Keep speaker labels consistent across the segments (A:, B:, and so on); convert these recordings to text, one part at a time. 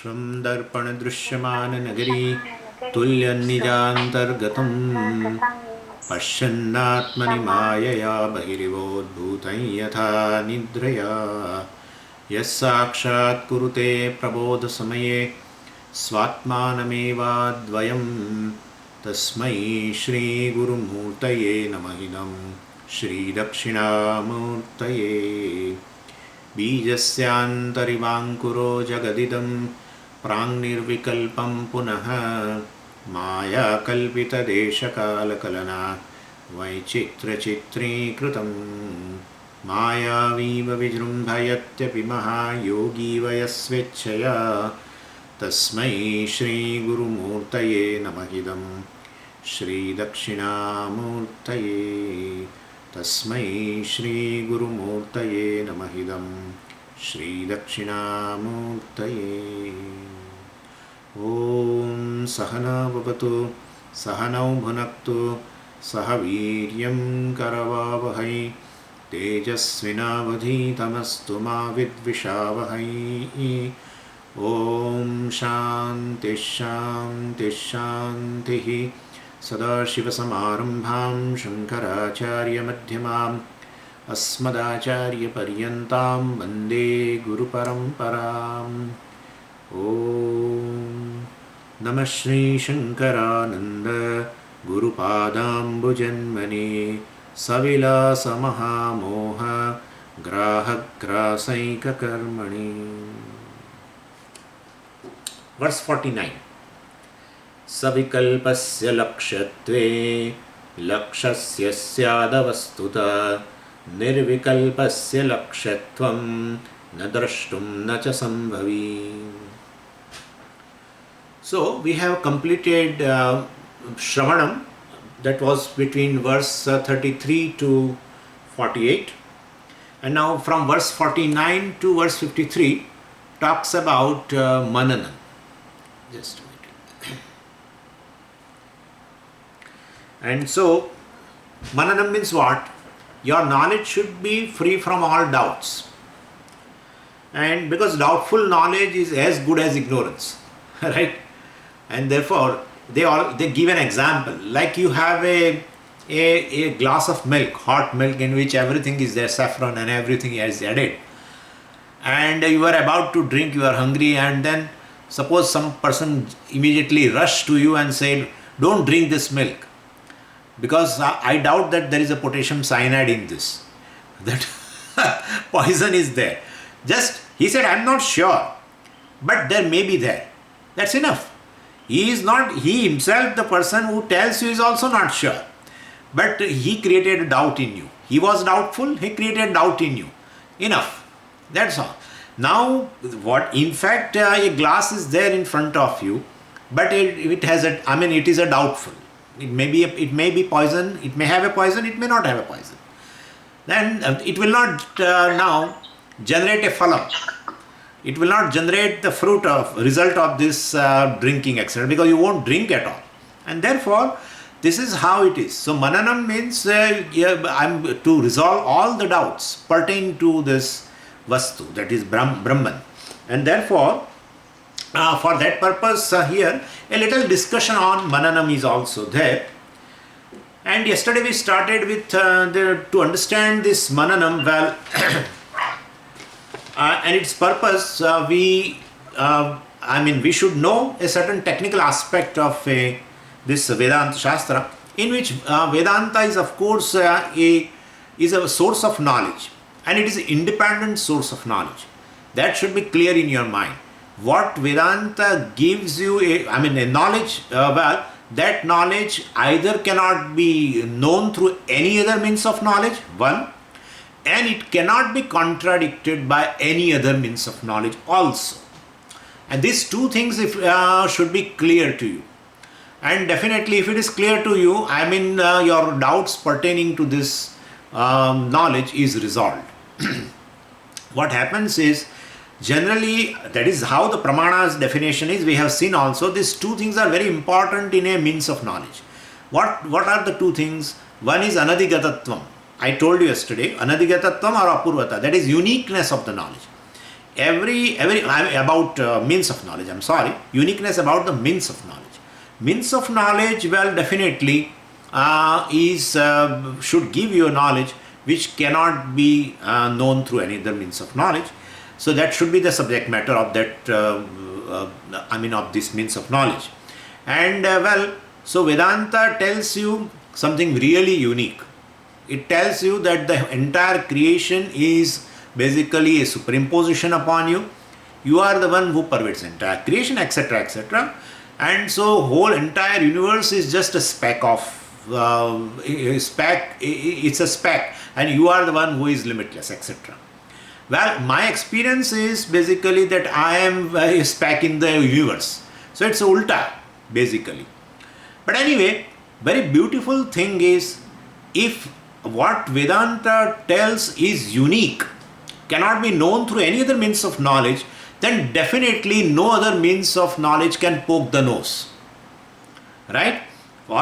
A: विश्वं दर्पणदृश्यमाननगरी तुल्यन्निजान्तर्गतं पश्यन्नात्मनि मायया बहिरिवोद्भूतं यथा निद्रया यस्साक्षात् कुरुते प्रबोधसमये स्वात्मानमेवाद्वयं तस्मै श्रीगुरुमूर्तये नमः इदं श्रीदक्षिणामूर्तये बीजस्यान्तरिवाङ्कुरो जगदिदं प्राङ्निर्विकल्पं पुनः मायाकल्पितदेशकालकलना वैचित्र्यचित्रीकृतं मायावीव विजृम्भयत्यपि महायोगी वयस्वेच्छया तस्मै श्रीगुरुमूर्तये नमः इदं श्रीदक्षिणामूर्तये तस्मै श्रीगुरुमूर्तये नमः इदं श्रीदक्षिणामूर्तये। ॐ सहना भवतु सहनौ भुनक्तु सह वीर्यं करवावहै तेजस्विनावधीतमस्तु मा विद्विषावहै। ॐ शान्तिः शान्तिः शान्तिः। सदाशिवसमारम्भां शङ्कराचार्यमध्यमाम् अस्मदाचार्यपर्यन्तां वन्दे गुरुपरम्पराम्। ॐ नमः श्रीशङ्करानन्द गुरुपादाम्बुजन्मने सविलासमहामोह ग्राहग्रासैककर्मणि। Verse 49. सविकल्पस्य लक्ष्यत्वे लक्ष्यस्य स्यादवस्तुतः निर्विकल्पस्य लक्ष्यत्वं न द्रष्टुं न च Shambhavi. So we have completed Shravanam, that was between verse 33 to 48, and now from verse 49 to verse 53 talks about Mananam. Just a minute. And so, Mananam means what? Your knowledge should be free from all doubts. And because doubtful knowledge is as good as ignorance, right? And therefore, they give an example. Like you have a glass of milk, hot milk, in which everything is there, saffron and everything is added. And you are about to drink, you are hungry, and then suppose some person immediately rushed to you and said, don't drink this milk, because I doubt that there is a potassium cyanide in this. That poison is there. Just, he said, I'm not sure, but there may be there. That's enough. He himself, the person who tells you, is also not sure. But he created a doubt in you. He was doubtful, he created doubt in you. Enough. That's all. Now, in fact, a glass is there in front of you, but it is a doubtful. It may be poison, it may have a poison, it may not have a poison. Then it will not now generate a phalam. It will not generate the result of this drinking, etc., because you won't drink at all. And therefore, this is how it is. So, Mananam means I'm to resolve all the doubts pertaining to this Vastu, that is Brahman. And therefore, for that purpose here, a little discussion on Mananam is also there. And yesterday we started with, to understand this Mananam well, and its purpose, we should know a certain technical aspect of this Vedanta Shastra, in which Vedanta is, of course, is a source of knowledge, and it is an independent source of knowledge. That should be clear in your mind. What Vedanta gives you, a knowledge, that knowledge either cannot be known through any other means of knowledge, one, and it cannot be contradicted by any other means of knowledge also. And these two things should be clear to you. And definitely, if it is clear to you, your doubts pertaining to this knowledge is resolved. What happens is, generally, that is how the Pramana's definition is. We have seen also, these two things are very important in a means of knowledge. What are the two things? One is Anadigatatvam. I told you yesterday, Anadigatatvam or Apurvata, that is uniqueness of the knowledge. about means of knowledge, I'm sorry, uniqueness about the means of knowledge. Means of knowledge, well, definitely is should give you a knowledge which cannot be known through any other means of knowledge. So that should be the subject matter of that, of this means of knowledge. And so Vedanta tells you something really unique. It tells you that the entire creation is basically a superimposition upon you. You are the one who pervades entire creation, etc., etc. And so whole entire universe is just a speck of it's a speck, and you are the one who is limitless, etc. Well, my experience is basically that I am a speck in the universe. So it's ulta, basically. But anyway, very beautiful thing is, if what Vedanta tells is unique, cannot be known through any other means of knowledge, then definitely no other means of knowledge can poke the nose. Right?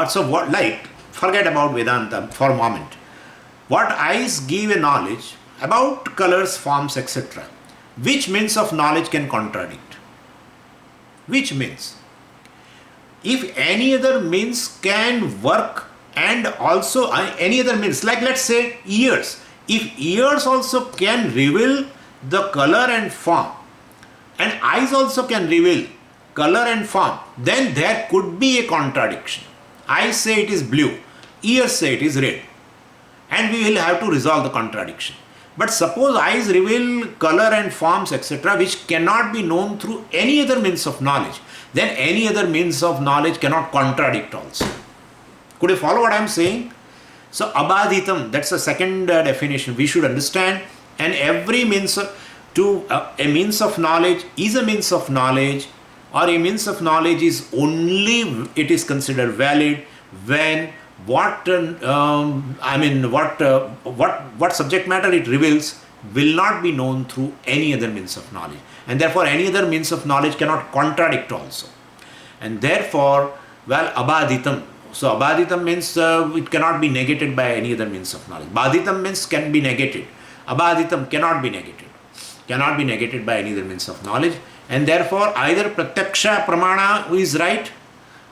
A: So what, like, forget about Vedanta for a moment. What eyes give a knowledge about colors, forms, etc. Which means of knowledge can contradict? Which means? If any other means can work, and also any other means, like let's say ears. If ears also can reveal the color and form, and eyes also can reveal color and form, then there could be a contradiction. Eyes say it is blue, ears say it is red, and we will have to resolve the contradiction. But suppose eyes reveal color and forms, etc., which cannot be known through any other means of knowledge, then any other means of knowledge cannot contradict also. Could you follow what I am saying? So abadhitam, that's the second definition we should understand. And every means a means of knowledge is a means of knowledge, or a means of knowledge is only, it is considered valid when what subject matter it reveals will not be known through any other means of knowledge, and therefore any other means of knowledge cannot contradict also. And therefore, well, abadhitam. So abadhitam means it cannot be negated by any other means of knowledge. Badhitam means can be negated. Abadhitam cannot be negated. Cannot be negated by any other means of knowledge. And therefore either pratyaksha pramana is right,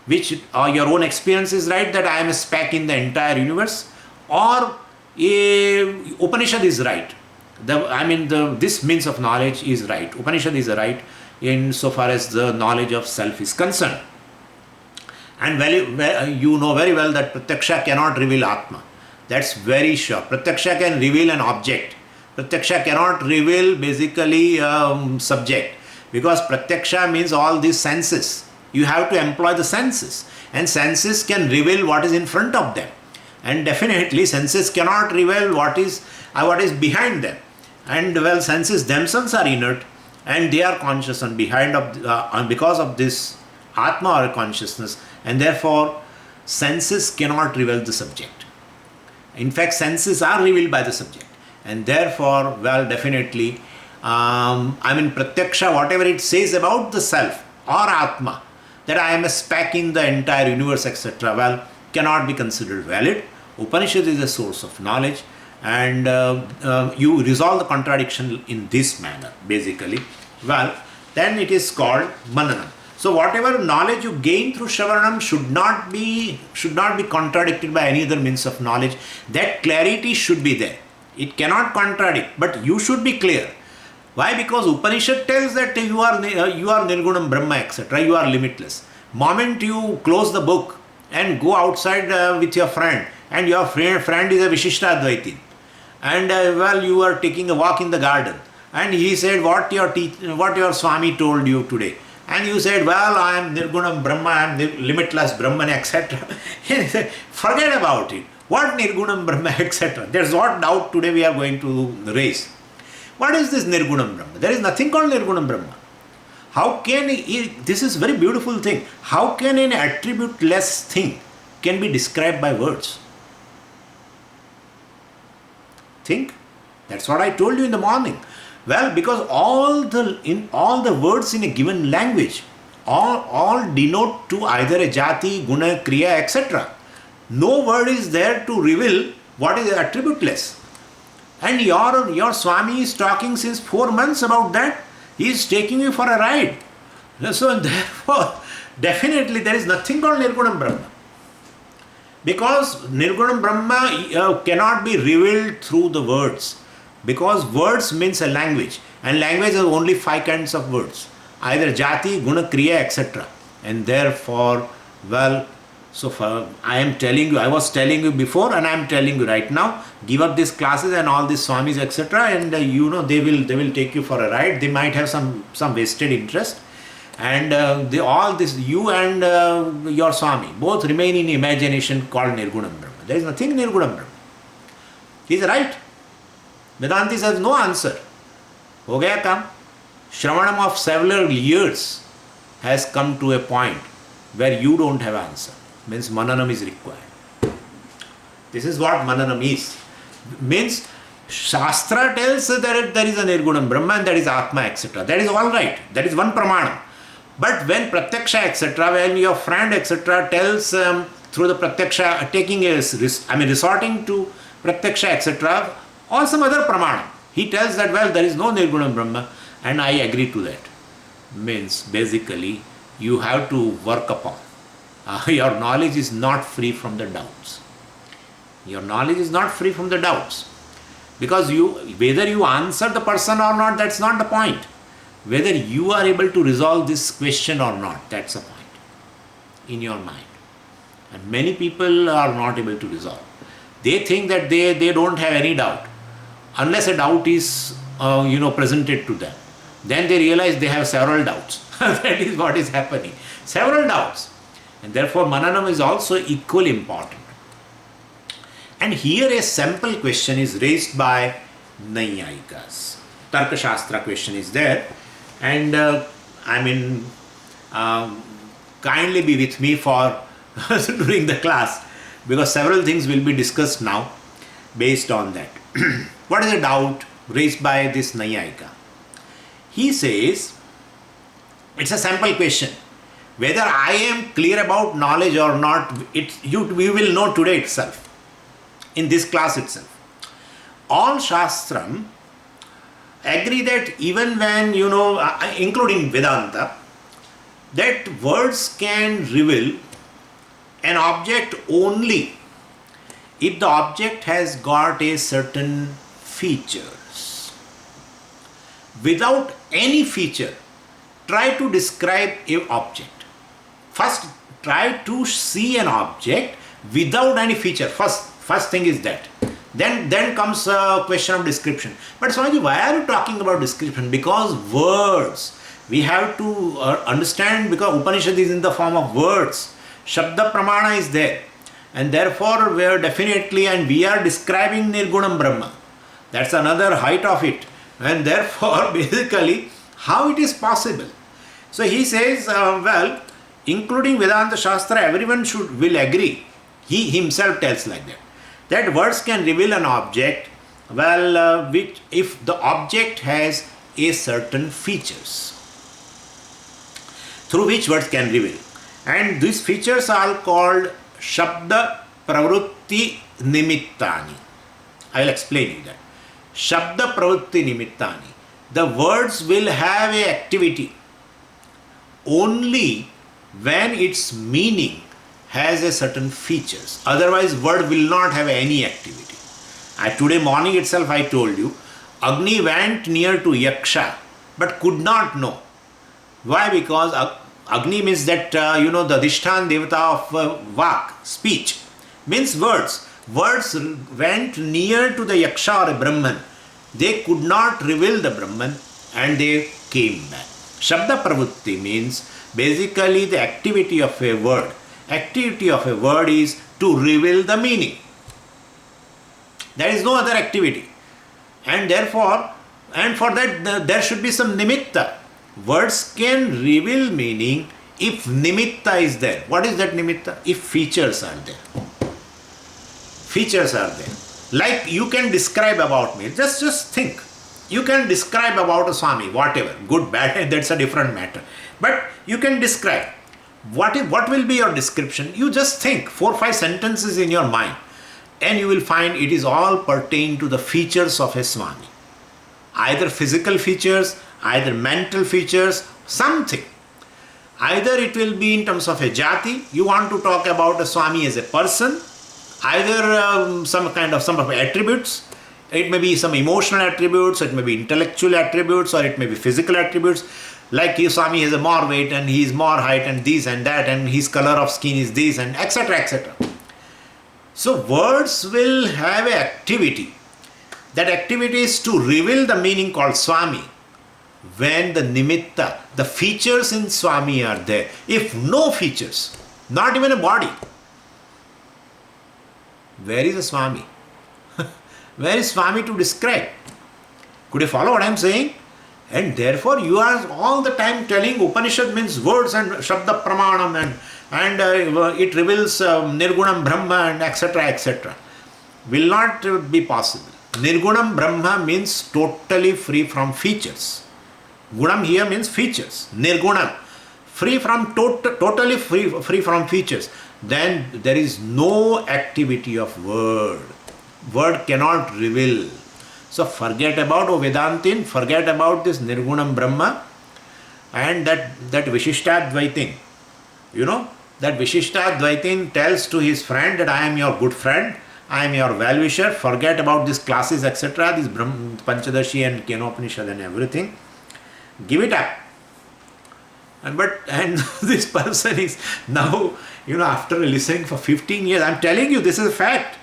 A: which your own experience is right, that I am a speck in the entire universe, or Upanishad is right. This means of knowledge is right. Upanishad is right in so far as the knowledge of self is concerned. And you know very well that Pratyaksha cannot reveal Atma. That's very sure. Pratyaksha can reveal an object. Pratyaksha cannot reveal basically subject, because Pratyaksha means all these senses. You have to employ the senses, and senses can reveal what is in front of them, and definitely senses cannot reveal what is behind them. And well, senses themselves are inert, and they are conscious and behind of because of this Atma or consciousness, and therefore senses cannot reveal the subject. In fact, senses are revealed by the subject, and therefore, well, definitely, Pratyaksha, whatever it says about the self or Atma, that I am a speck in the entire universe, etc., well, cannot be considered valid. Upanishad is a source of knowledge, and you resolve the contradiction in this manner, basically. Well, then it is called mananam. So whatever knowledge you gain through Shravanam should not be contradicted by any other means of knowledge. That clarity should be there. It cannot contradict, but you should be clear. Why? Because Upanishad tells that you are Nirgunam Brahma, etc. You are limitless. Moment you close the book and go outside with your friend, and your friend is a Vishishta Advaiti, and you are taking a walk in the garden, and he said what your Swami told you today. And you said, well, I am Nirgunam Brahma, I am limitless Brahman, etc. Forget about it. What Nirgunam Brahma, etc. There's what doubt today we are going to raise. What is this Nirgunam Brahma? There is nothing called Nirgunam Brahma. How can this is very beautiful thing. How can an attribute-less thing can be described by words? Think. That's what I told you in the morning. Well, because all the words in a given language all denote to either a jati, guna, kriya, etc. No word is there to reveal what is attributeless. And your Swami is talking since 4 months about that. He is taking you for a ride. So therefore, definitely there is nothing called Nirgunam Brahma. Because Nirgunam Brahma cannot be revealed through the words. Because words means a language. And language has only 5 kinds of words. Either Jati, Guna, Kriya, etc. And therefore, well, so far I am telling you, I was telling you before and I am telling you right now, give up these classes and all these swamis, etc. And they will take you for a ride. They might have some vested interest. And all this, you and your Swami, both remain in imagination called Nirgunam Brahma. There is nothing Nirgunam Brahma. He is right. Vedanti says no answer. Ho gaya kam. Shravanam of several years has come to a point where you don't have answer. Means Mananam is required. This is what Mananam is. Means Shastra tells that there is a Nirgunam Brahma and that is Atma, etc. That is all right. That is one Pramanam. But when Pratyaksha, etc., when your friend, etc., tells through the Pratyaksha, resorting to Pratyaksha, etc., or some other Pramanam, he tells that, well, there is no Nirgunam Brahma, and I agree to that. Means, basically, you have to work upon. Your knowledge is not free from the doubts. Your knowledge is not free from the doubts. Because whether you answer the person or not, that's not the point. Whether you are able to resolve this question or not, that's the point in your mind. And many people are not able to resolve. They think that they don't have any doubt. Unless a doubt is presented to them. Then they realize they have several doubts. That is what is happening. Several doubts. And therefore Mananam is also equally important. And here a sample question is raised by Naiyayikas. Tarka Shastra question is there. And kindly be with me for during the class, because several things will be discussed now based on that. What is the doubt raised by this Nayayika? He says, it's a sample question. Whether I am clear about knowledge or not, we will know today itself, in this class itself. All Shastram agree that even when, including Vedanta, that words can reveal an object only if the object has got a certain features. Without any feature, try to describe an object. First, try to see an object without any feature. First thing is that. Then comes a question of description. But Swamiji, why are you talking about description? Because words. We have to understand, because Upanishad is in the form of words. Shabda Pramana is there. And therefore we are definitely, and we are describing Nirgunam Brahma. That's another height of it. And therefore basically, how it is possible? So he says, including Vedanta Shastra, everyone will agree. He himself tells like that words can reveal an object, which if the object has a certain features through which words can reveal. And these features are called Shabda Pravrutti Nimittani. I will explain you that. Shabda Pravrutti Nimittani. The words will have a activity only when its meaning has a certain features. Otherwise, word will not have any activity. Today morning itself I told you, Agni went near to Yaksha but could not know. Why? Because Agni means that, the Adhishtan Devata of Vak, speech, means words. Words went near to the Yaksha or a Brahman. They could not reveal the Brahman and they came back. Shabda Pravrutti means basically the activity of a word. Activity of a word is to reveal the meaning. There is no other activity. And therefore, for that there should be some nimitta. Words can reveal meaning if nimitta is there. What is that nimitta? If features are there. Features are there. Like you can describe about me. Just think. You can describe about a Swami, whatever. Good, bad, that's a different matter. But you can describe. What will be your description? You just think 4 or 5 sentences in your mind and you will find it is all pertain to the features of a Swami. Either physical features, either mental features, something. Either it will be in terms of a jati, you want to talk about a Swami as a person, either some of attributes. It may be some emotional attributes, it may be intellectual attributes, or it may be physical attributes. Like Swami has a more weight and he is more height and this and that, and his color of skin is this, and etc. etc. So words will have an activity. That activity is to reveal the meaning called Swami. When the nimitta, the features in Swami are there. If no features, not even a body, where is the Swami? Where is Swami to describe? Could you follow what I am saying? And therefore you are all the time telling Upanishad means words and Shabda Pramanam and it reveals Nirgunam Brahma and etc. etc. Will not be possible. Nirgunam Brahma means totally free from features. Gunam here means features. Nirgunam, free from totally free from features. Then there is no activity of word. Word cannot reveal. So forget about Vedantin, forget about this Nirgunam Brahma and that Vishishtadvaitin. You know, that Vishishtadvaitin tells to his friend that I am your good friend, I am your well-wisher, forget about these classes, etc., this Pancadasi and Kenopanishad and everything. Give it up. And this person is now, after listening for 15 years, I am telling you, this is a fact.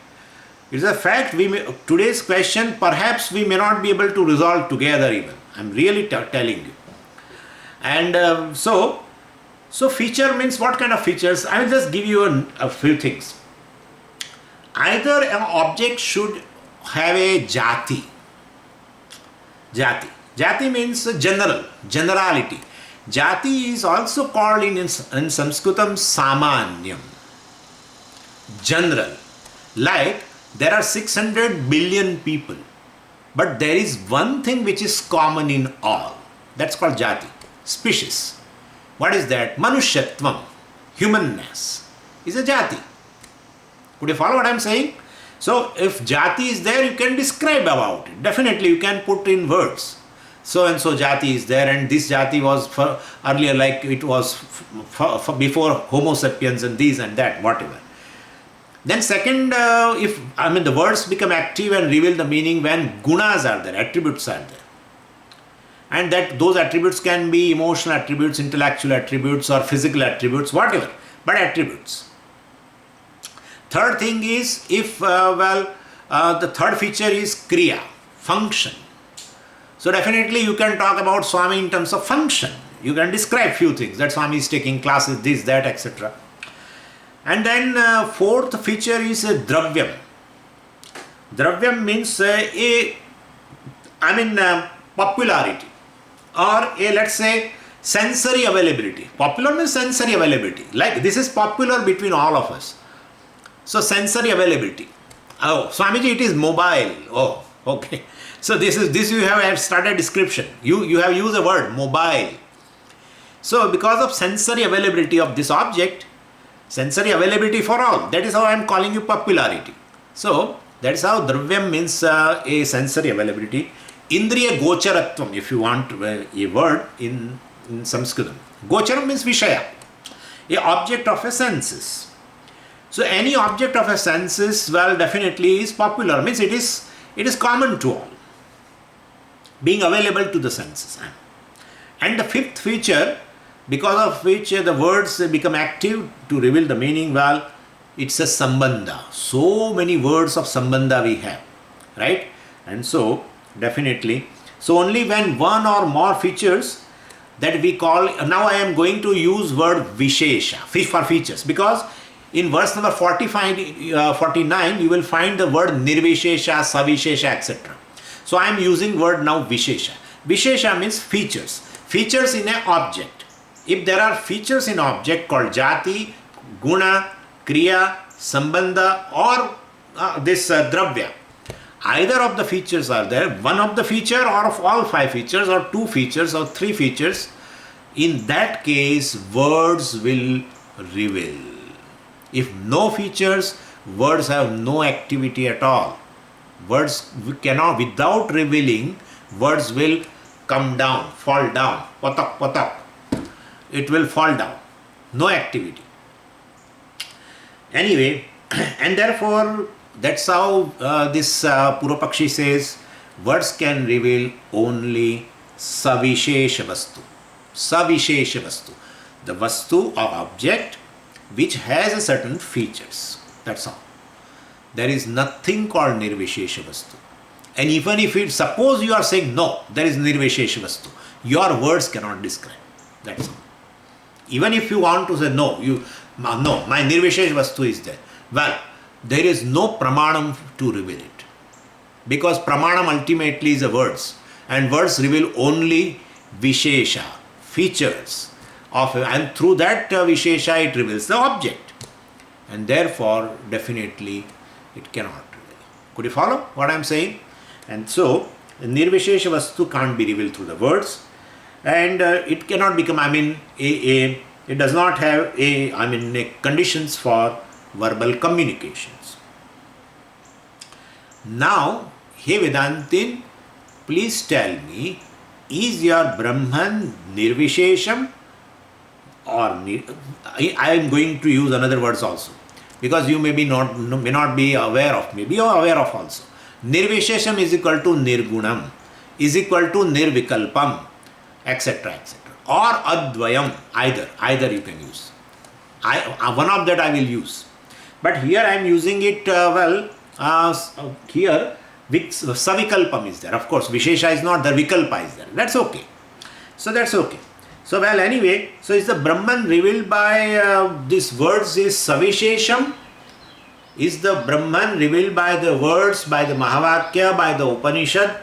A: It is a fact. Today's question, perhaps we may not be able to resolve together even. I am really telling you. And so feature means what kind of features? I will just give you a few things. Either an object should have a jati. Jati means generality. Jati is also called in Sanskritam samanyam, general. Like there are 600 billion people, but there is one thing which is common in all. That's called jati, species. What is that? Manushyatvam, humanness, is a jati. Could you follow what I am saying? So if jati is there, you can describe about it. Definitely you can put in words. So and so jati is there, and this jati was earlier, like it was before Homo sapiens and this and that, whatever. Then second, the words become active and reveal the meaning when gunas are there, attributes are there. And that those attributes can be emotional attributes, intellectual attributes, or physical attributes, whatever, but attributes. Third thing is, the third feature is kriya, function. So definitely you can talk about Swami in terms of function. You can describe few things, that Swami is taking classes, this, that, etc. And then fourth feature is dravyam. Dravyam means popularity, or let's say sensory availability. Popular means sensory availability. Like this is popular between all of us. So sensory availability. Oh, Swamiji, it is mobile. Oh, okay. So this you have started description. You have used the word mobile. So because of sensory availability of this object, sensory availability for all, that is how I am calling you popularity. So that is how dravyam means a sensory availability. Indriya gocharatvam, if you want a word in Sanskritam. Gocharam means vishaya, a object of a senses. So any object of a senses, definitely is popular, means it is common to all, being available to the senses. And the fifth feature, because of which the words become active to reveal the meaning, it's a sambandha. So many words of sambandha we have, right? And so definitely, so only when one or more features that we call, now I am going to use word vishesha, for features, because in verse number 49 you will find the word nirvishesha, savishesha, etc. So I am using word now vishesha. Vishesha means features. Features in an object. If there are features in object called jati, guna, kriya, sambandha, or this dravya, either of the features are there, one of the feature or of all five features or two features or three features, in that case words will reveal. If no features, words have no activity at all. Words cannot, without revealing, words will come down, fall down, patak patak. It will fall down. No activity. Anyway, and therefore that's how this Purvapakshi says words can reveal only savishesha vastu. Savishesha vastu. The vastu or object which has a certain features. That's all. There is nothing called nirvishesha vastu. And even if it, suppose you are saying no, there is nirvishesha vastu, your words cannot describe. That's all. Even if you want to say no, no, my nirvishesha vastu is there. Well, there is no pramanam to reveal it. Because pramanam ultimately is a words. And words reveal only vishesha, features of, and through that vishesha it reveals the object. And therefore, definitely, it cannot reveal. Could you follow what I am saying? And so, nirvishesha vastu can't be revealed through the words. And it cannot become, it does not have conditions for verbal communications. Now, hey Vedantin, please tell me, is your Brahman nirvishesham or I am going to use another words also, because you may not be aware of, maybe you are aware of also. Nirvishesham is equal to nirgunam, is equal to nirvikalpam, etc., etc. Or advayam, either you can use. One of that I will use. But here I am using it, here savikalpam is there. Of course, vishesha is not there, vikalpa is there. That's okay. So that's okay. So well, anyway, so is the Brahman revealed by these words is savishesham? Is the Brahman revealed by the words, by the Mahavakya, by the Upanishad?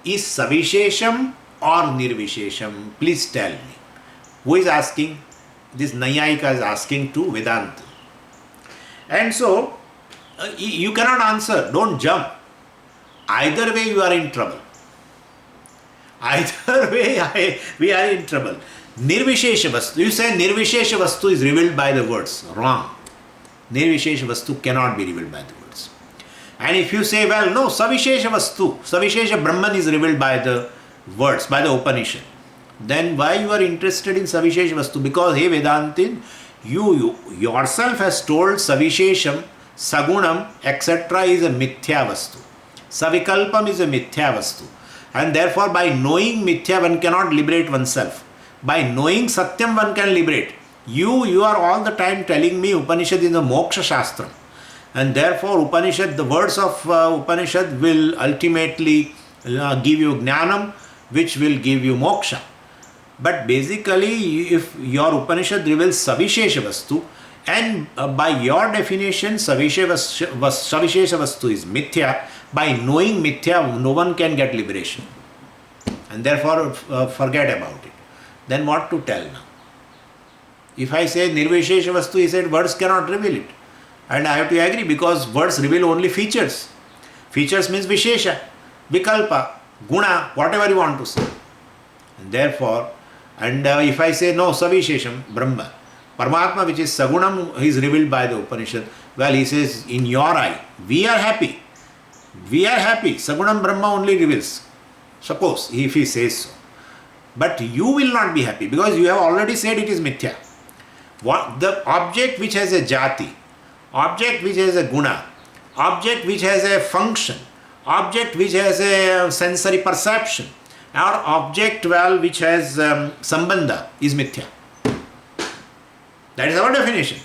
A: Is savishesham or nirvishesham? Please tell me. Who is asking? This Nayayika is asking to Vedanta. And so, you cannot answer. Don't jump. Either way you are in trouble. Either way we are in trouble. Nirvishesha vastu. You say nirvishesha vastu is revealed by the words. Wrong. Nirvishesha vastu cannot be revealed by the words. And if you say, well, no, savishesha vastu, savishesha Brahman is revealed by the words, by the Upanishad, then why you are interested in savishesha vastu? Because, hey Vedantin, you yourself has told savishesham, sagunam, etc. is a mithya vastu. Savikalpam is a mithya vastu. And therefore, by knowing mithya, one cannot liberate oneself. By knowing satyam, one can liberate. You are all the time telling me Upanishad is a moksha shastra. And therefore, Upanishad, the words of Upanishad will ultimately give you jnanam, which will give you moksha. But basically, if your Upanishad reveals savishesha vastu, and by your definition, savishesha vastu is mithya, by knowing mithya, no one can get liberation. And therefore, forget about it. Then what to tell now? If I say nirvishesha vastu, he said words cannot reveal it. And I have to agree, because words reveal only features. Features means vishesha, vikalpa, guna, whatever you want to say. And therefore, if I say no, savishesham, Brahma, Paramatma, which is sagunam, is revealed by the Upanishad. Well, he says, in your eye, we are happy. We are happy. Sagunam Brahma only reveals. Suppose, if he says so. But you will not be happy, because you have already said it is mithya. The object which has a jati, object which has a guna, object which has a function, object which has a sensory perception, or object which has sambandha is mithya. That is our definition.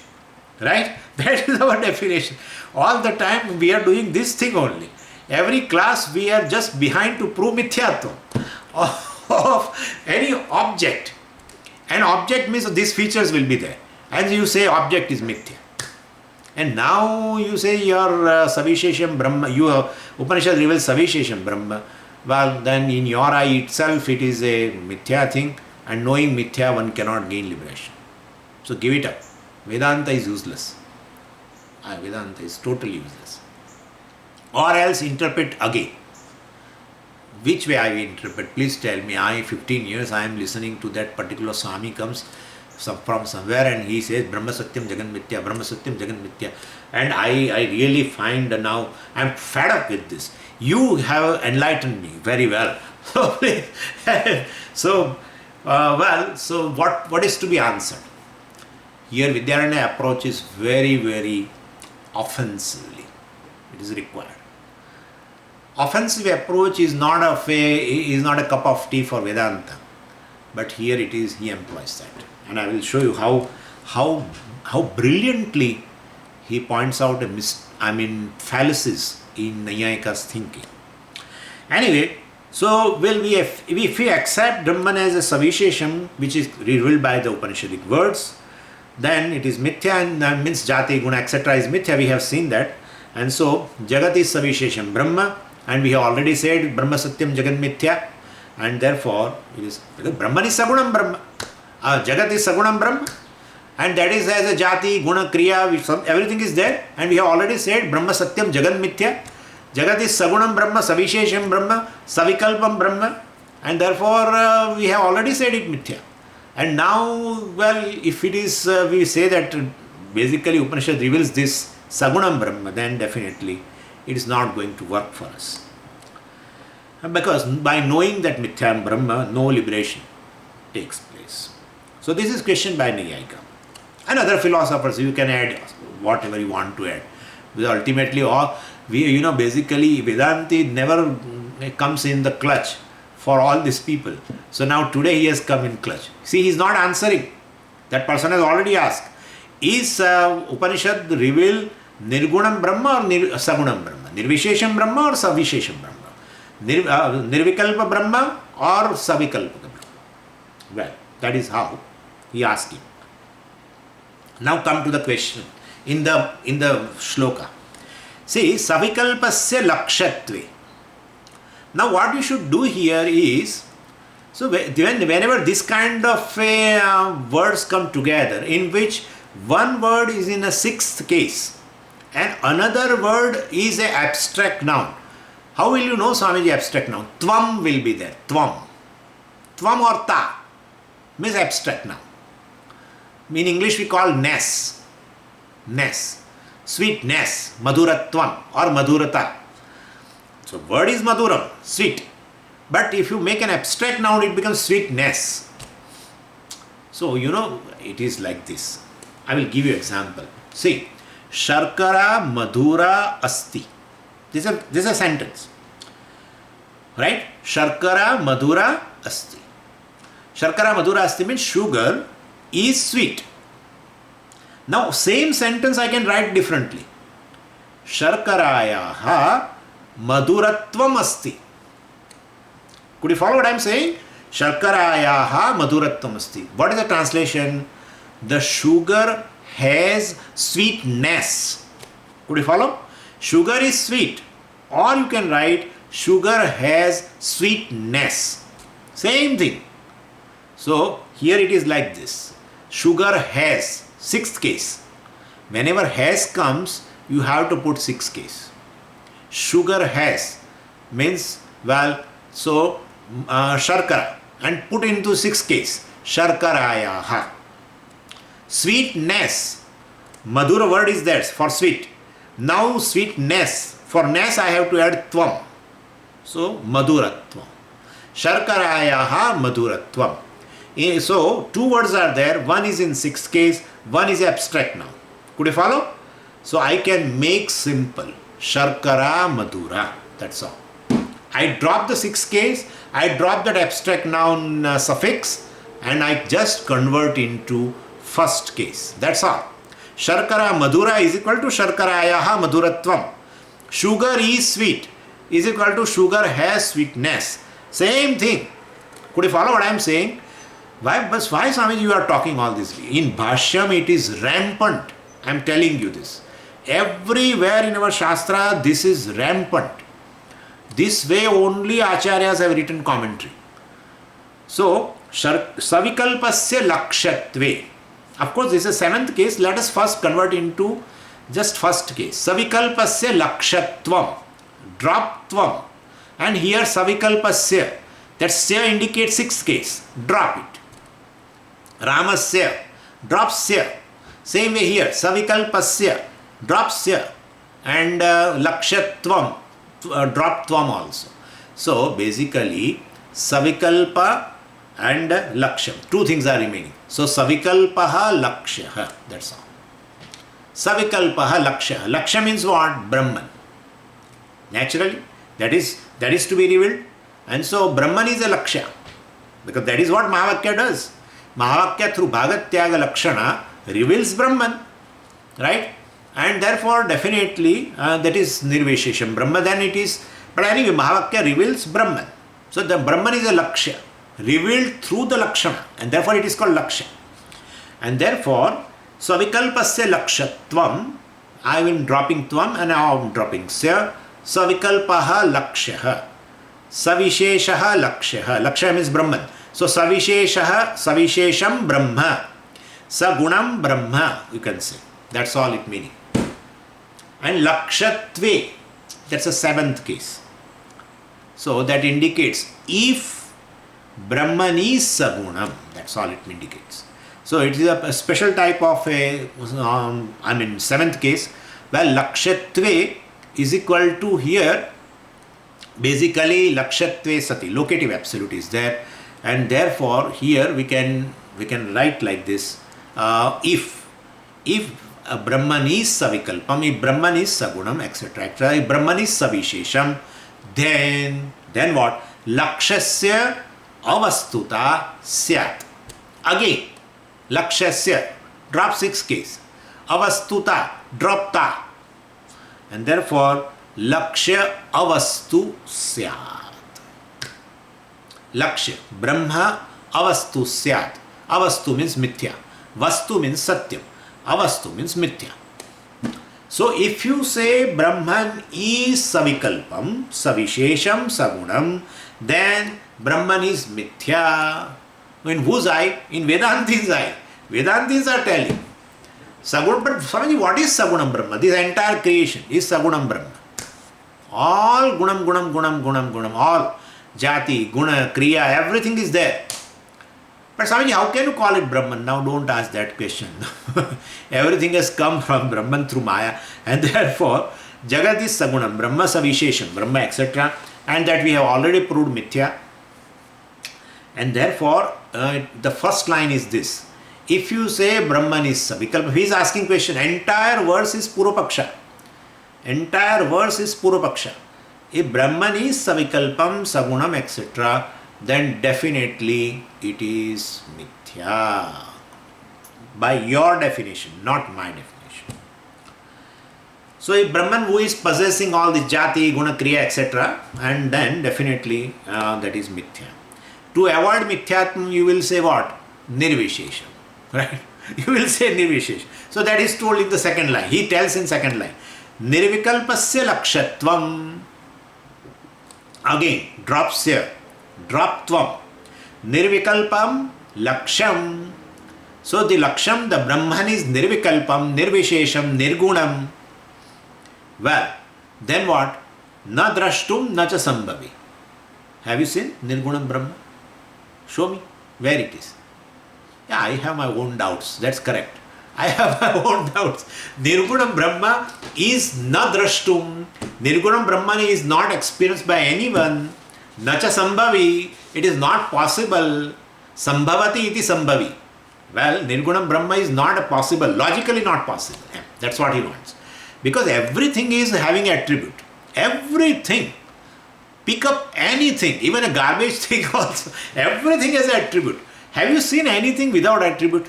A: Right? That is our definition. All the time we are doing this thing only. Every class we are just behind to prove mithyatva of any object. An object means these features will be there. And you say object is mithya. And now you say your savishesham Brahma, Upanishad reveals savishesham Brahma. Well, then in your eye itself it is a mithya thing, and knowing mithya one cannot gain liberation. So give it up. Vedanta is useless. Vedanta is totally useless. Or else interpret again. Which way I will interpret? Please tell me. 15 years I am listening to that particular Swami comes. from somewhere, and he says Brahma Satyam Jagan Mithya, Brahma Satyam Jagan Mithya. And I really find now I'm fed up with this. You have enlightened me very well. So, so what is to be answered? Here Vidyaranya approach is very, very offensively. It is required. Offensive approach is not a cup of tea for Vedanta, but here it is. He employs that, and I will show you how brilliantly he points out fallacies in Nayayika's thinking. Anyway, so if we accept Brahman as a Savishesham, which is revealed by the Upanishadic words, then it is Mithya, and means Jati, Guna, etc. is Mithya. We have seen that, and so Jagat is Savishesham Brahma. And we have already said Brahma Satyam Jagan Mithya, and therefore it is because Brahman is Sagunam Brahma, Jagat is Sagunam Brahma, and that is as a Jati, Guna, Kriya, everything is there. And we have already said Brahma Satyam Jagan Mithya, Jagat is Sagunam Brahma, Savishesham Brahma, Savikalpam Brahma, and therefore we have already said it Mithya. And now, well, if it is, we say that basically Upanishad reveals this Sagunam Brahma, then definitely it is not going to work for us. Because by knowing that Mithya Brahma, no liberation takes place. So this is questioned by Nayayika. And other philosophers, you can add whatever you want to add. Because ultimately, basically Vedanti never comes in the clutch for all these people. So now today he has come in clutch. See, he is not answering. That person has already asked. Is Upanishad reveal Nirgunam Brahma or Sagunam Brahma? Nirvishesham Brahma or Savishesham Brahma? Nirvikalpa Brahma or Savikalpa Brahma? Well, that is how he asked him. Now come to the question in the shloka. See, Savikalpasya Lakshatve. Now what you should do here is, so whenever this kind of words come together, in which one word is in a sixth case, and another word is an abstract noun. How will you know, Swamiji, abstract noun? Tvam will be there. Tvam. Tvam or ta means abstract noun. In English we call ness. Ness. Sweetness. Madhuratvam or madhurata. So word is madhuram, sweet. But if you make an abstract noun, it becomes sweetness. So, it is like this. I will give you example. See. Sharkara Madhura Asti. This is a sentence. Right? Sharkara Madhura Asti. Sharkara Madhura Asti means sugar is sweet. Now, same sentence I can write differently. Sharkarayaha Madhuratvam Asti. Could you follow what I am saying? Sharkarayaha Madhuratvam Asti. What is the translation? The sugar has sweetness. Could you follow? Sugar is sweet. Or you can write sugar has sweetness. Same thing. So here it is like this. Sugar has, sixth case. Whenever has comes, you have to put sixth case. Sugar has means, Sharkara, and put into sixth case. Sharkarayaha. Sweetness, Madhura word is there for sweet. Now sweetness, for ness I have to add tvam. So Madhuratvam. Sharkarayaha Madhuratvam. So two words are there. One is in sixth case, one is abstract noun. Could you follow? So I can make simple. Sharkara Madhura. That's all. I drop the sixth case, I drop that abstract noun suffix, and I just convert into first case. That's all. Sharkara Madhura is equal to Sharkarayaha Madhuratvam. Sugar is sweet is equal to sugar has sweetness. Same thing. Could you follow what I am saying? Why Swamiji you are talking all this? In Bhashyam it is rampant. I am telling you this. Everywhere in our Shastra this is rampant. This way only Acharyas have written commentary. So, Savikalpasya Lakshatve. Of course, this is seventh case. Let us first convert into just first case. Savikalpasya Lakshatvam. Drop Tvam. And here Savikalpasya. That Sya indicates sixth case. Drop it. Ramasya. drops here. Same way here, savikalpasya drops here, and lakshatvam, drop tvam also. So basically, savikalpa and laksham, two things are remaining. So savikalpaha lakshaha, that's all. Savikalpaha lakshaha. Laksha means what? Brahman. Naturally, that is to be revealed. And so Brahman is a laksha, because that is what Mahavakya does. Mahavakya through Bhagatyaga Lakshana reveals Brahman, right? And therefore definitely that is Nirvishesham Brahma, then it is. But anyway, Mahavakya reveals Brahman. So the Brahman is a laksha, revealed through the Lakshana, and therefore it is called laksha. And therefore, Savikalpasya lakshatvam, I am dropping tvam and now I am dropping sya. Savikalpaha lakshaha. Savisheshaha lakshaha. Laksha means Brahman. So Savisheshaha, Savishesham Brahma. Sagunam Brahma, you can say. That's all it meaning. And lakshatve, that's a seventh case. So that indicates if Brahman is Sagunam, that's all it indicates. So it is a special type of seventh case, where lakshatve is equal to here, basically lakshatve sati, locative absolute is there, and therefore here we can write like this, if Brahman is savikalpam, if Brahman is sagunam, etc., if Brahman is savishesham, then what? Lakshasya avastuta syat. Again, lakshasya, drop 6 case, avastuta, drop ta, and therefore lakshya avastu syat. Lakshya, Brahma avastu syat. Avastu means mithya, vastu means satyam, avastu means mithya. So if you say Brahman is savikalpam, savishesham, sagunam, then Brahman is mithya. In whose eye? In Vedanti's eye. Vedantis are telling Sagun, but Swamiji, what is Sagunam Brahma? This entire creation is Sagunam Brahma. All gunam, all jati, guna, kriya, everything is there. But Swamiji, how can you call it Brahman? Now don't ask that question. Everything has come from Brahman through Maya, and therefore Jagat is Sagunam, Brahma Savishesham, Brahma, etc. And that we have already proved Mithya. And therefore, the first line is this. If you say Brahman is Savikalpa, he is asking question. Entire verse is Purvapaksha. Entire verse is Purvapaksha. If Brahman is Savikalpam, Sagunam, etc., then definitely it is Mithya. By your definition, not my definition. So if Brahman who is possessing all the jati, guna, kriya, etc., and then definitely that is Mithya. To avoid Mithyatma, you will say what? Nirvishesham. Right? You will say Nirvishesham. So that is told in the second line. He tells in second line. Nirvikalpasya lakshatvam. Again, drops here. Drop tvam. Nirvikalpam laksham. So the laksham, the Brahman is nirvikalpam, nirvishesham, nirgunam. Well, then what? Na drashtum na cha sambhavi. Have you seen Nirgunam Brahma? Show me where it is. Yeah, I have my own doubts. That's correct. I have my own doubts. Nirgunam Brahma is na drashtum. Nirgunam Brahman is not experienced by anyone. Nacha sambhavi. It is not possible. Sambhavati iti sambhavi. Well, Nirgunam Brahma is not possible. Logically not possible. That's what he wants. Because everything is having attribute. Everything. Pick up anything, even a garbage thing also. Everything has an attribute. Have you seen anything without attribute?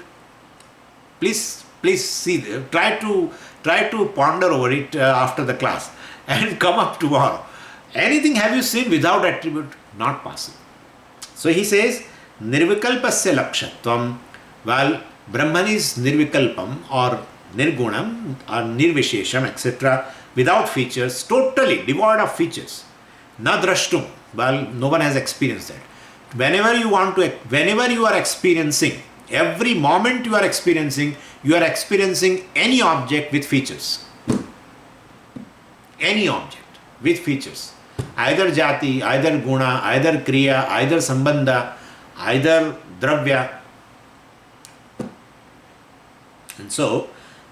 A: Please see. Try to ponder over it after the class and come up tomorrow. Anything have you seen without attribute? Not possible. So he says, Nirvikalpasya lakshatvam. Well, Brahman is Nirvikalpam or Nirgunam or Nirvishesham, etc. without features, totally devoid of features. Na drashtum. Well, no one has experienced that. Whenever you are experiencing, every moment you are experiencing any object with features. Any object with features. Either jati, either guna, either kriya, either sambandha, either dravya. And so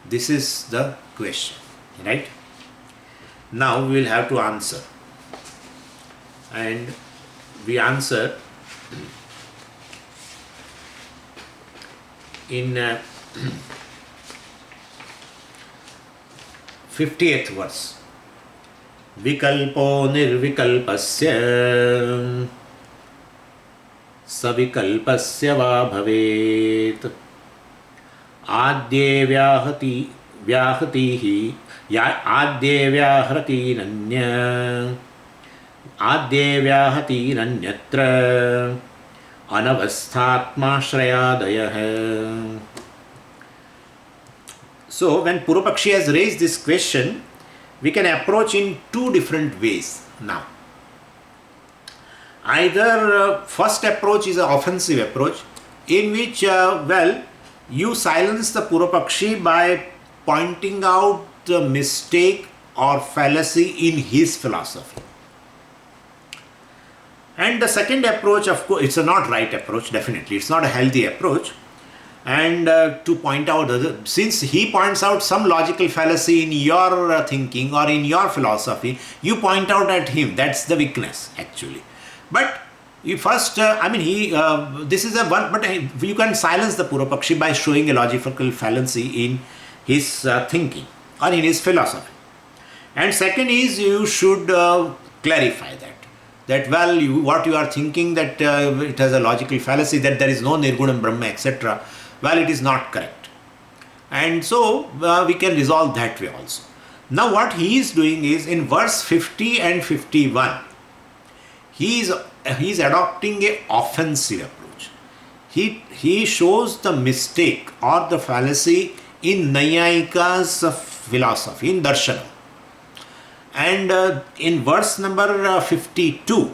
A: this is the question, right? Now we will have to answer, and we answer in 50th verse. Vikalpo nirvikalpasya savikalpasya va bhavet adye vyahatihi adye vyahratiranya adye vyahatiranyatra anavasthatmashrayadayah. So when Purvapakshi has raised this question, we can approach in two different ways now. Either first approach is an offensive approach, in which you silence the Purvapakshi by pointing out the mistake or fallacy in his philosophy. And the second approach, of course, it's a not right approach, definitely. It's not a healthy approach. And to point out, since he points out some logical fallacy in your thinking or in your philosophy, you point out at him. That's the weakness, actually. But you first, this is a one, but you can silence the Purvapakshi by showing a logical fallacy in his thinking or in his philosophy. And second is, you should clarify that what you are thinking, that it has a logical fallacy, that there is no Nirgunam Brahma, etc. Well, it is not correct. And so we can resolve that way also. Now what he is doing is, in verse 50 and 51, he is adopting a offensive approach. He shows the mistake or the fallacy in Nayayika's philosophy, in Darshanam. And in verse number 52,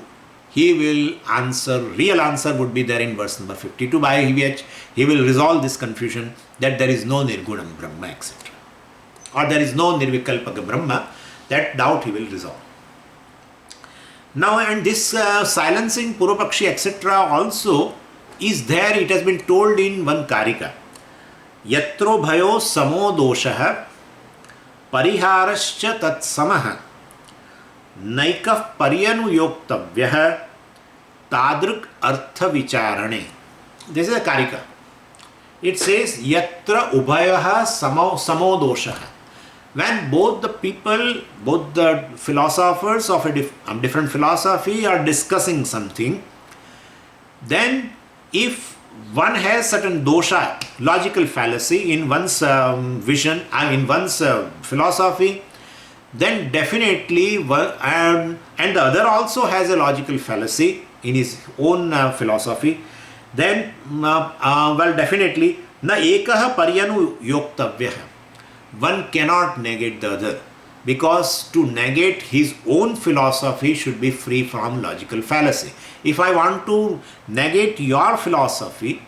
A: he will answer, real answer would be there in verse number 52, by which he will resolve this confusion that there is no Nirgunam Brahma, etc. Or there is no Nirvikalpaka Brahma. That doubt he will resolve. Now, and this silencing Purvapakshi, etc. also is there. It has been told in one Karika. Yatro bhayo samo doshaha pariharascha tat samaha naikah paryanuyoktavyaha tadruk artha vicharane. This is a Karika. It says yatra ubhayaha samo doshaha. When both the people, both the philosophers of a different philosophy are discussing something, then if one has certain dosha, logical fallacy in one's vision and in one's philosophy, then definitely and the other also has a logical fallacy in his own philosophy, then definitely na ekaha paryanu yoktavyaha. One cannot negate the other, because to negate his own philosophy should be free from logical fallacy. If I want to negate your philosophy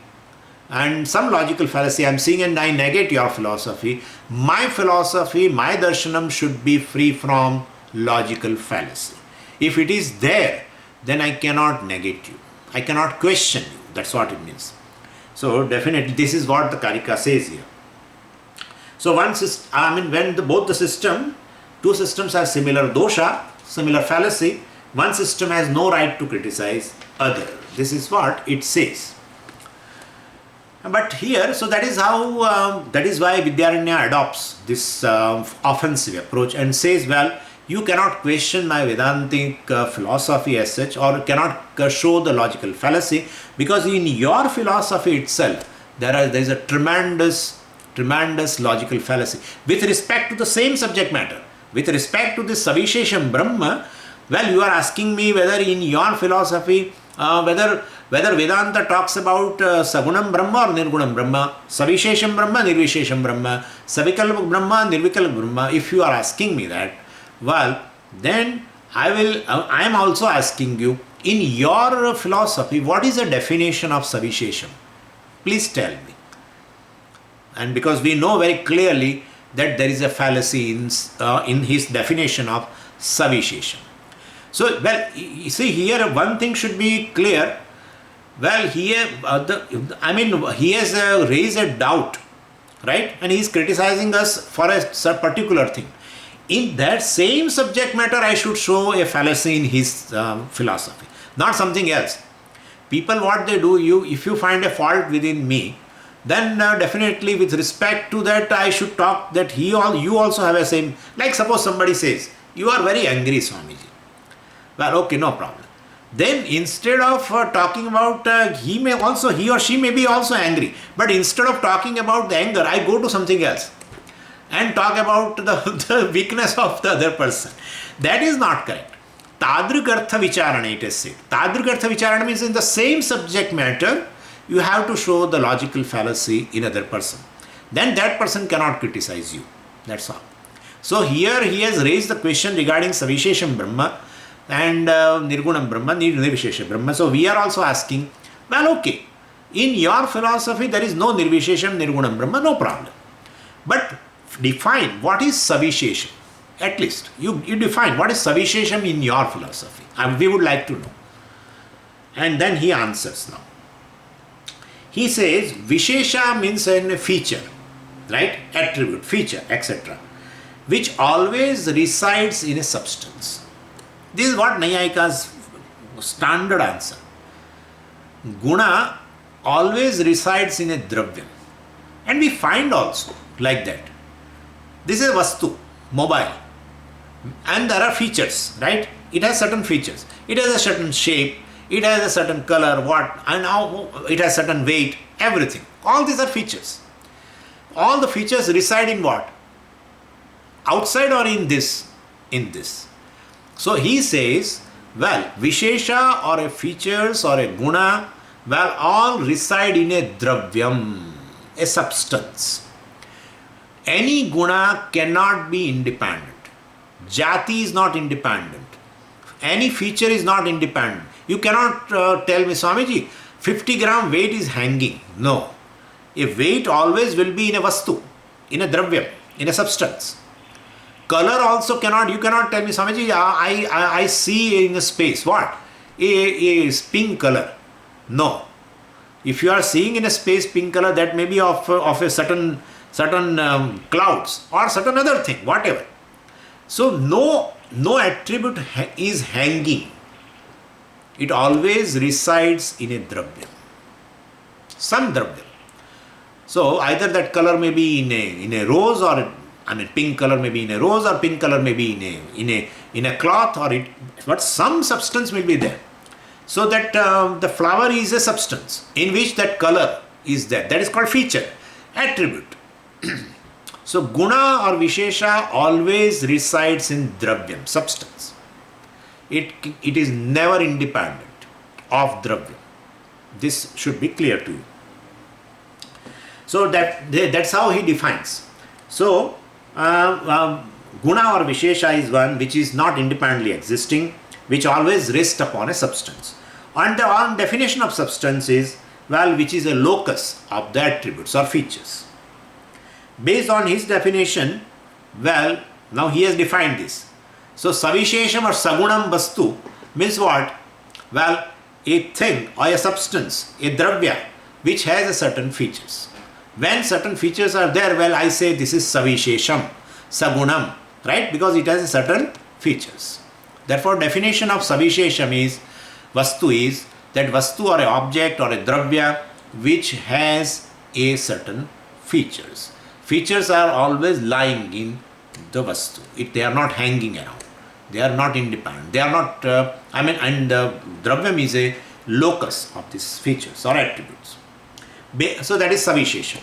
A: and some logical fallacy I am seeing, and I negate your philosophy, my darshanam should be free from logical fallacy. If it is there, then I cannot negate you. I cannot question you. That's what it means. So definitely this is what the Karika says here. So when both the two systems have similar dosha, similar fallacy, one system has no right to criticize other. This is what it says. But here, so that is how, that is why Vidyaranya adopts this offensive approach and says, well, you cannot question my Vedantic philosophy as such, or cannot show the logical fallacy, because in your philosophy itself, there is a tremendous logical fallacy with respect to the same subject matter. With respect to this Savishesham Brahma, well, you are asking me whether in your philosophy, whether Vedanta talks about Sagunam Brahma or Nirgunam Brahma, Savishesham Brahma, Nirvishesham Brahma, Savikalpa Brahma, Nirvikalpa Brahma. If you are asking me that, well, then I am also asking you, in your philosophy, what is the definition of Savishesham? Please tell me. And because we know very clearly that there is a fallacy in his definition of Savishesham. So, well, you see here one thing should be clear. Well, here, he has raised a doubt right? And he is criticizing us for a particular thing. In that same subject matter, I should show a fallacy in his philosophy, not something else. People, what they do, if you find a fault within me, then definitely with respect to that, I should talk that you also have a same. Like suppose somebody says, you are very angry, Swamiji. Well, okay, no problem. Then instead of talking about he or she may be also angry, but instead of talking about the anger, I go to something else and talk about the weakness of the other person. That is not correct. Tadrukartha vicharana, it is said. Tadrukartha vicharana means in the same subject matter, you have to show the logical fallacy in other person. Then that person cannot criticize you. That's all. So here he has raised the question regarding Savishesham Brahma and Nirgunam Brahma, Nirvishesha Brahma. So we are also asking, well, okay, in your philosophy there is no Nirvishesham, Nirgunam Brahma, no problem. But define what is Savishesham. At least you define what is Savishesham in your philosophy. And we would like to know. And then he answers now. He says Vishesha means a feature, right? Attribute, feature, etc., which always resides in a substance. This is what Nayayika's standard answer. Guna always resides in a dravyam. And we find also like that. This is a vastu, mobile. And there are features, right? It has certain features. It has a certain shape. It has a certain color, and now it has certain weight, everything. All these are features. All the features reside in what? Outside or in this? In this. So he says, well, Vishesha or a features or a guna, well, all reside in a dravyam, a substance. Any guna cannot be independent. Jati is not independent. Any feature is not independent. You cannot tell me, Swamiji, 50 gram weight is hanging. No. A weight always will be in a vastu, in a dravyam, in a substance. Color also you cannot tell me, Swamiji, I see in a space. What? A pink color. No. If you are seeing in a space pink color, that may be of a certain clouds or certain other thing, whatever. So no attribute is hanging. It always resides in a dravyam, some dravyam. So either that color may be in a rose, or pink color may be in a rose, or pink color may be in a cloth, but some substance may be there. So that the flower is a substance in which that color is there. That is called feature, attribute. So guna or vishesha always resides in dravyam, substance. It is never independent of dravyam. This should be clear to you. So that's how he defines. So guna or vishesha is one which is not independently existing, which always rests upon a substance. And the definition of substance is, well, which is a locus of the attributes or features. Based on his definition, well, now he has defined this. So savishesham or sagunam vastu means what? Well, a thing or a substance, a dravya, which has a certain features. When certain features are there, well, I say this is savishesham, sagunam, right? Because it has a certain features. Therefore, definition of savishesham is, vastu is that vastu or a object or a dravya which has a certain features. Features are always lying in the vastu. They are not hanging around. They are not independent. They are not, and dravyam is a locus of these features or attributes. So that is savishesha.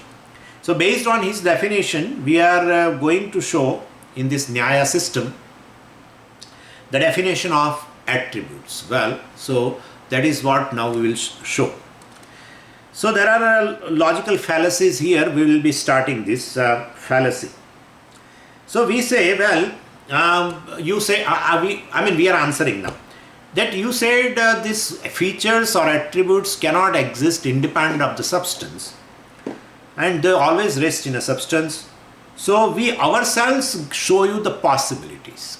A: So based on his definition, we are going to show in this Nyaya system the definition of attributes. Well, so that is what now we will show. So there are logical fallacies here. We will be starting this fallacy. So we say, well, you say, we are answering now. That you said these features or attributes cannot exist independent of the substance. And they always rest in a substance. So we ourselves show you the possibilities.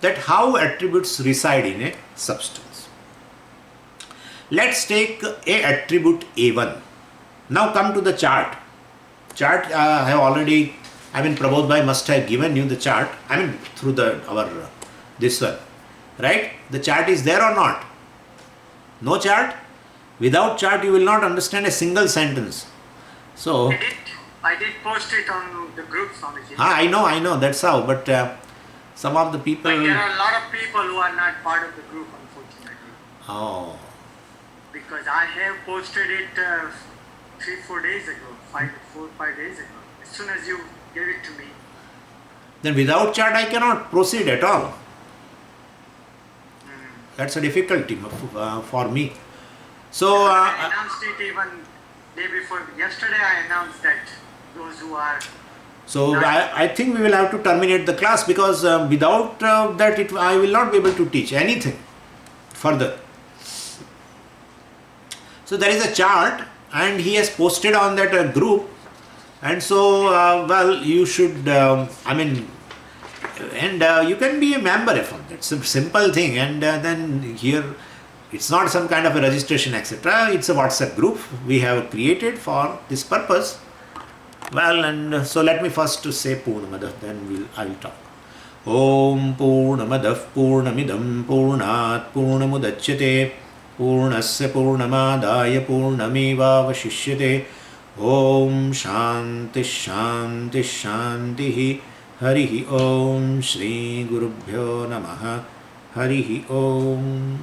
A: That how attributes reside in a substance. Let's take a attribute A1. Now come to the chart. Chart I have already, Prabodh Bhai must have given you the chart, through our this one, right? The chart is there or not? No chart? Without chart you will not understand a single sentence. So,
B: I did post it on the group, Swamiji.
A: I know, that's how, but some of the people...
B: But there are a lot of people who are not part of the group, unfortunately.
A: Oh.
B: Because I have posted it 3-4 days ago, 4-5 days ago. As soon as you gave it to me.
A: Then without chart I cannot proceed at all. That's a difficulty for me. So
B: I announced it even day before. Yesterday I announced that those who are...
A: So I think we will have to terminate the class, because without that I will not be able to teach anything further. So there is a chart and he has posted on that group, and so you should you can be a member of it. It's a simple thing, and then here it's not some kind of a registration etc. It's a WhatsApp group we have created for this purpose. Well, and so let me first to say Purnamadah, then I will talk. Om Purnamadah Purnamidam Purnat Purnamudachyate Purnasya Purnamadaya Purnamevavashishyate. Om Shanti Shanti Shanti. Harihi Om Shri Gurubhyo Namaha. Harihi Om.